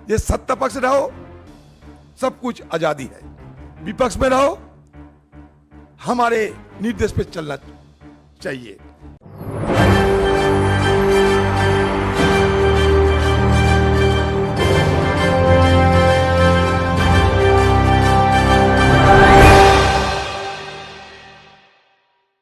ये सत्ता पक्ष रहो, सब कुछ आजादी है, विपक्ष में रहो, हमारे निर्देश पे चलना चाहिए।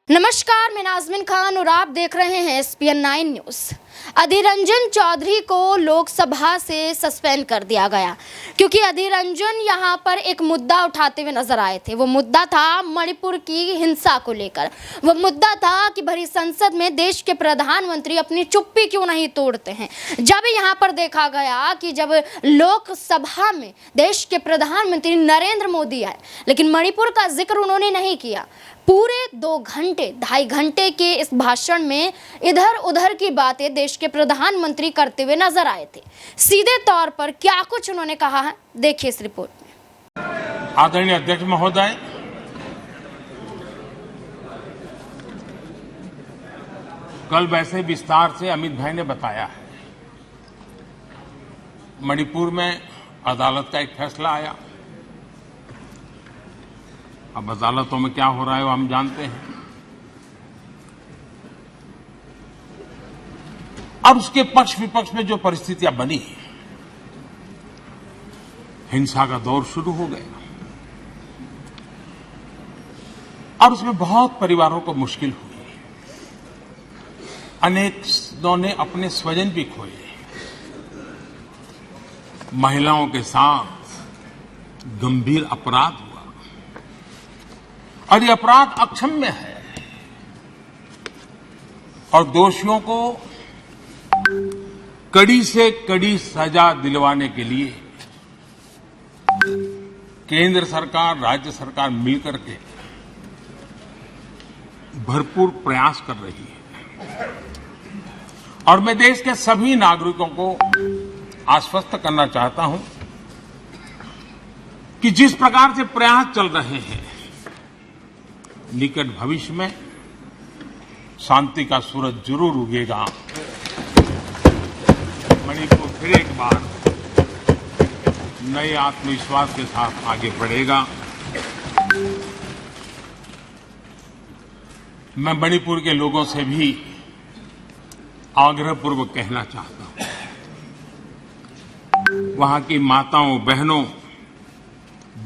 नमस्कार, मैं नाज़मीन खान और आप देख रहे हैं SPN 9 न्यूज़। अधीर रंजन चौधरी को लोकसभा से सस्पेंड कर दिया गया क्योंकि अधीर रंजन यहां पर एक मुद्दा उठाते हुए नजर आए थे। वो मुद्दा था मणिपुर की हिंसा को लेकर। वो मुद्दा था कि भरी संसद में देश के प्रधानमंत्री अपनी चुप्पी क्यों नहीं तोड़ते हैं। जब यहां पर देखा गया कि जब लोकसभा में देश के प्रधानमंत्री नरेंद्र मोदी आए, लेकिन मणिपुर का जिक्र उन्होंने नहीं किया। पूरे 2-2.5 घंटे के इस भाषण में इधर उधर की बातें देश के प्रधानमंत्री करते हुए नजर आए थे। सीधे तौर पर क्या कुछ उन्होंने कहा है, देखिए इस रिपोर्ट में। आदरणीय अध्यक्ष महोदय, कल वैसे विस्तार से अमित भाई ने बताया है। मणिपुर में अदालत का एक फैसला आया। अब अदालतों में क्या हो रहा है वो हम जानते हैं। अब उसके पक्ष विपक्ष में जो परिस्थितियां बनी, हिंसा का दौर शुरू हो गया और उसमें बहुत परिवारों को मुश्किल हुई। अनेकों ने अपने स्वजन भी खोए। महिलाओं के साथ गंभीर अपराध हुआ और ये अपराध अक्षम्य है और दोषियों को कड़ी से कड़ी सजा दिलवाने के लिए केंद्र सरकार, राज्य सरकार मिलकर के भरपूर प्रयास कर रही है। और मैं देश के सभी नागरिकों को आश्वस्त करना चाहता हूं कि जिस प्रकार से प्रयास चल रहे हैं, निकट भविष्य में शांति का सूरज जरूर उगेगा। मणिपुर फिर एक बार नए आत्मविश्वास के साथ आगे बढ़ेगा। मैं मणिपुर के लोगों से भी आग्रहपूर्वक कहना चाहता हूं, वहां की माताओं, बहनों,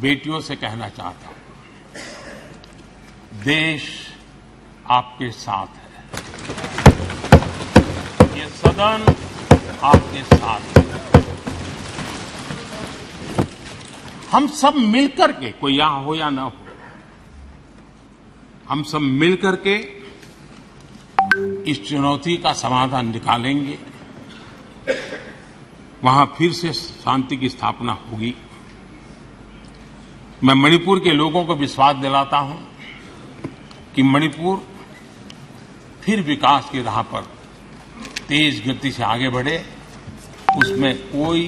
बेटियों से कहना चाहता हूं, देश आपके साथ है। ये सदन आपके साथ है। हम सब मिलकर के, कोई यहां हो या ना हो, हम सब मिलकर के इस चुनौती का समाधान निकालेंगे। वहां फिर से शांति की स्थापना होगी। मैं मणिपुर के लोगों को विश्वास दिलाता हूं कि मणिपुर फिर विकास की राह पर तेज गति से आगे बढ़े। उसमें कोई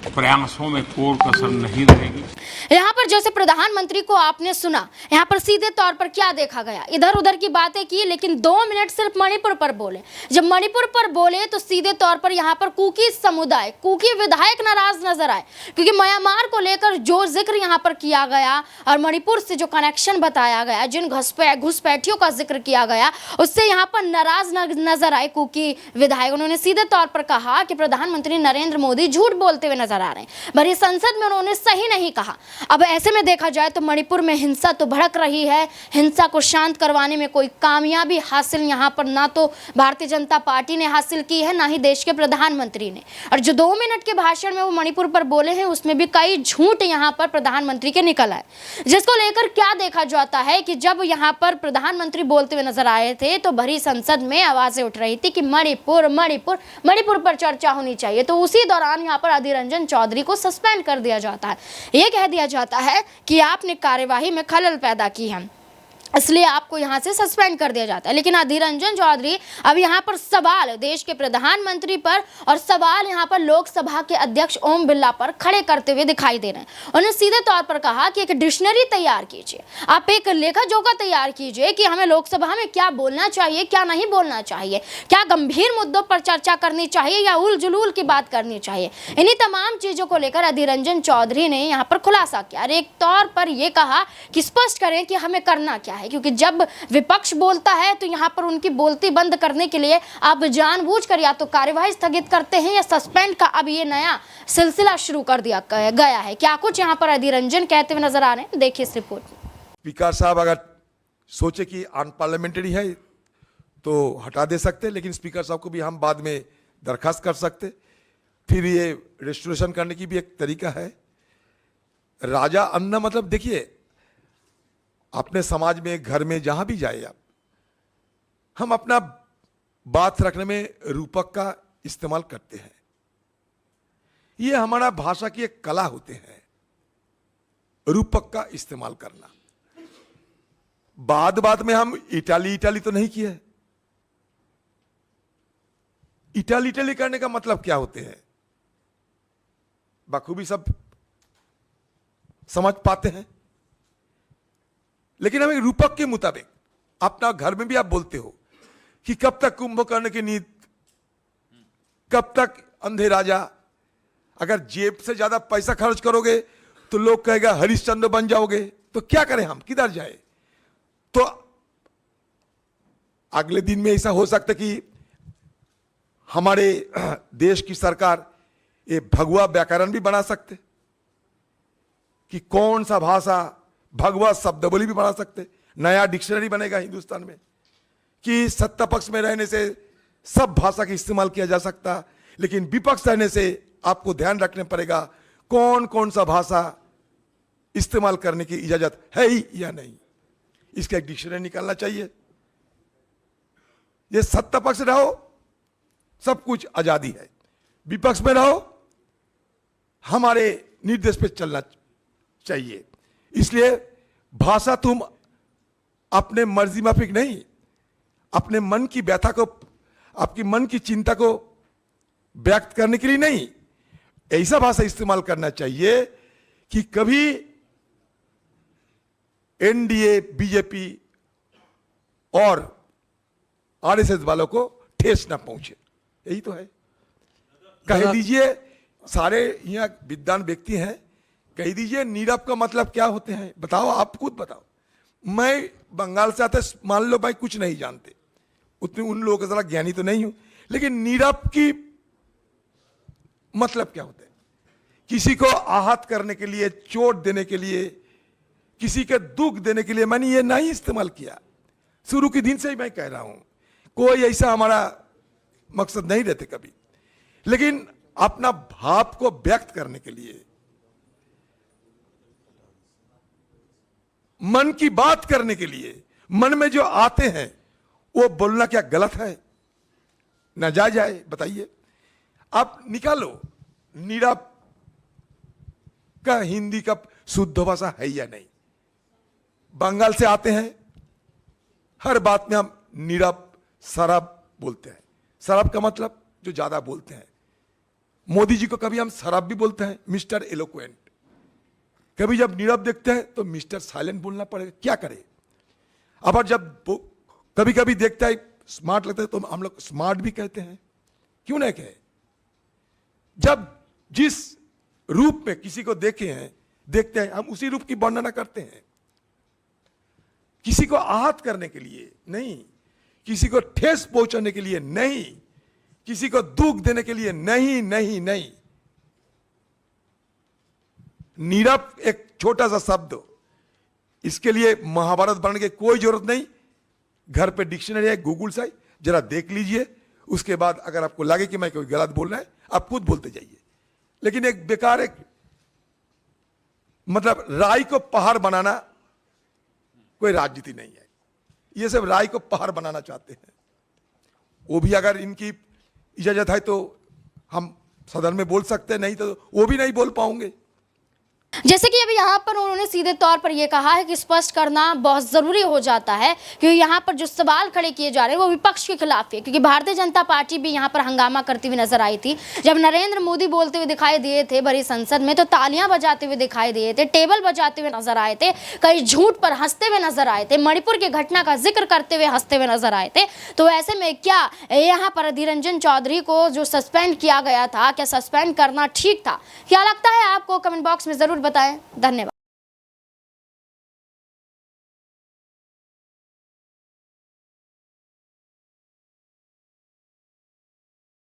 प्रयासों में कोई कसर नहीं रहेगी। यहाँ पर जैसे प्रधानमंत्री को आपने सुना, यहाँ पर सीधे तौर पर क्या देखा गया, इधर उधर की बातें की, लेकिन 2 मिनट सिर्फ मणिपुर पर बोले। जब मणिपुर पर बोले तो सीधे तौर पर यहाँ पर कुकी समुदाय, कुकी विधायक नाराज नजर आए, क्योंकि म्यांमार को लेकर जो जिक्र यहाँ पर किया गया और मणिपुर से जो कनेक्शन बताया गया, जिन घुसपैठियों का जिक्र किया गया, उससे यहाँ पर नाराज नजर आए कुकी विधायक। उन्होंने सीधे तौर पर कहा कि प्रधानमंत्री नरेंद्र मोदी झूठ बोलते हुए नजर आ रहे हैं। भरी संसद में उन्होंने सही नहीं कहा। अब ऐसे में देखा जाए तो मणिपुर में हिंसा तो भड़क रही है। हिंसा को शांत करवाने में कोई कामयाबी हासिल यहाँ पर ना तो भारतीय जनता पार्टी ने हासिल की है, ना ही देश के प्रधानमंत्री ने। और जो 2 मिनट के भाषण में वो मणिपुर पर बोले हैं, उसमें भी कई झूठ यहाँ पर प्रधानमंत्री के निकल आए, जिसको लेकर क्या देखा जाता है कि जब यहाँ पर प्रधानमंत्री बोलते हुए नजर आए थे तो भरी संसद में आवाजें उठ रही थी कि मणिपुर मणिपुर मणिपुर पर चर्चा होनी चाहिए। तो उसी दौरान यहाँ पर अधीर रंजन चौधरी को सस्पेंड कर दिया जाता है। ये कह दिया जाता है कि आपने कार्यवाही में खलल पैदा की है। इसलिए आपको यहां से सस्पेंड कर दिया जाता है। लेकिन अधीर रंजन चौधरी अब यहां पर सवाल देश के प्रधानमंत्री पर और सवाल यहां पर लोकसभा के अध्यक्ष ओम बिरला पर खड़े करते हुए दिखाई दे रहे हैं। उन्होंने सीधे तौर पर कहा कि एक डिक्शनरी तैयार कीजिए, आप एक लेखा जोखा तैयार कीजिए कि हमें लोकसभा में क्या बोलना चाहिए, क्या नहीं बोलना चाहिए, क्या गंभीर मुद्दों पर चर्चा करनी चाहिए या उल जुलूल की बात करनी चाहिए। इन्हीं तमाम चीजों को लेकर अधीर रंजन चौधरी ने यहाँ पर खुलासा किया और एक तौर पर यह कहा कि स्पष्ट करें कि हमें करना क्या है, क्योंकि जब विपक्ष बोलता है तो यहां पर उनकी बोलती बंद करने के लिए आप जानबूझकर या तो कार्यवाही स्थगित करते हैं या सस्पेंड का अब ये नया सिलसिला शुरू कर दिया गया है। क्या कुछ यहां पर अधीर रंजन कहते हुए नजर आ रहे हैं, देखिए इस रिपोर्ट में। स्पीकर साहब अगर सोचे कि अनपार्लियामेंट्री है तो हटा दे सकते, लेकिन स्पीकर साहब को भी हम बाद में दरखास्त कर सकते। फिर ये रेस्टोरेशन करने की भी एक तरीका है। राजा अन्ना मतलब देखिए, अपने समाज में घर में जहां भी जाए आप, हम अपना बात रखने में रूपक का इस्तेमाल करते हैं। ये हमारा भाषा की एक कला होते हैं, रूपक का इस्तेमाल करना। बाद में हम इटाली तो नहीं किए। इटाली करने का मतलब क्या होते हैं बखूबी सब समझ पाते हैं, लेकिन हमें रूपक के मुताबिक अपना घर में भी आप बोलते हो कि कब तक कुंभकर्ण की नींद, कब तक अंधे राजा। अगर जेब से ज्यादा पैसा खर्च करोगे तो लोग कहेगा हरिश्चंद्र बन जाओगे, तो क्या करें हम, किधर जाए। तो अगले दिन में ऐसा हो सकता कि हमारे देश की सरकार ये भगवा व्याकरण भी बना सकते कि कौन सा भाषा, भगवा शब्दावली भी बना सकते। नया डिक्शनरी बनेगा हिंदुस्तान में कि सत्ता पक्ष में रहने से सब भाषा का इस्तेमाल किया जा सकता, लेकिन विपक्ष रहने से आपको ध्यान रखने पड़ेगा कौन कौन सा भाषा इस्तेमाल करने की इजाजत है ही या नहीं। इसका एक डिक्शनरी निकालना चाहिए। ये सत्ता पक्ष रहो सब कुछ आजादी है, विपक्ष में रहो हमारे निर्देश पे चलना चाहिए। इसलिए भाषा तुम अपने मर्जी माफिक नहीं, अपने मन की व्यथा को, आपकी मन की चिंता को व्यक्त करने के लिए नहीं, ऐसा भाषा इस्तेमाल करना चाहिए कि कभी एनडीए, बीजेपी और आरएसएस वालों को ठेस ना पहुंचे। यही तो है। कह दीजिए, सारे यहाँ विद्वान व्यक्ति हैं, कह दीजिए नीरव का मतलब क्या होते हैं, बताओ, आप खुद बताओ। मैं बंगाल से आते, मान लो भाई कुछ नहीं जानते, उतने उन लोगों का जरा ज्ञानी तो नहीं हूं, लेकिन नीरव की मतलब क्या होता है? किसी को आहत करने के लिए, चोट देने के लिए, किसी के दुख देने के लिए मैंने ये नहीं इस्तेमाल किया। शुरू के दिन से ही मैं कह रहा हूं, कोई ऐसा हमारा मकसद नहीं रहते कभी, लेकिन अपना भाव को व्यक्त करने के लिए, मन की बात करने के लिए, मन में जो आते हैं वो बोलना क्या गलत है, नाजायज है? बताइए। आप निकालो नीरव का हिंदी का शुद्ध भाषा है या नहीं। बंगाल से आते हैं, हर बात में हम नीरव शराब बोलते हैं। शराब का मतलब जो ज्यादा बोलते हैं। मोदी जी को कभी हम शराब भी बोलते हैं, मिस्टर एलोक्वेंट। कभी जब नीरव देखते हैं तो मिस्टर साइलेंट बोलना पड़ेगा, क्या करें। अब जब कभी कभी देखता है स्मार्ट लगता है तो हम लोग स्मार्ट भी कहते हैं, क्यों नहीं कहे। जब जिस रूप में किसी को देखते हैं हम उसी रूप की वर्णना करते हैं। किसी को आहत करने के लिए नहीं, किसी को ठेस पहुंचाने के लिए नहीं, किसी को दुख देने के लिए नहीं, नहीं, नहीं। नीरव एक छोटा सा शब्द, इसके लिए महाभारत बनने की कोई जरूरत नहीं। घर पे डिक्शनरी है, गूगल से जरा देख लीजिए, उसके बाद अगर आपको लगे कि मैं कोई गलत बोल रहा है आप खुद बोलते जाइए। लेकिन एक बेकार, एक मतलब राय को पहाड़ बनाना कोई राजनीति नहीं है। ये सब राय को पहाड़ बनाना चाहते हैं। वो भी अगर इनकी इजाजत है तो हम सदन में बोल सकते हैं, नहीं तो वो भी नहीं बोल पाओगे। जैसे कि अभी यहाँ पर उन्होंने सीधे तौर पर यह कहा है कि स्पष्ट करना बहुत ज़रूरी हो जाता है, क्योंकि यहाँ पर जो सवाल खड़े किए जा रहे हैं वो विपक्ष के खिलाफ है। क्योंकि भारतीय जनता पार्टी भी यहाँ पर हंगामा करती हुई नजर आई थी। जब नरेंद्र मोदी बोलते हुए दिखाई दिए थे भरी संसद में, तो तालियां बजाते हुए दिखाई दिए थे, टेबल बजाते हुए नजर आए थे, कई झूठ पर हंसते हुए नजर आए थे, मणिपुर की घटना का जिक्र करते हुए हंसते हुए नजर आए थे। तो ऐसे में क्या यहाँ पर अधीर रंजन चौधरी को जो सस्पेंड किया गया था, क्या सस्पेंड करना ठीक था? क्या लगता है आपको? कमेंट बॉक्स में जरूर बताएं। धन्यवाद।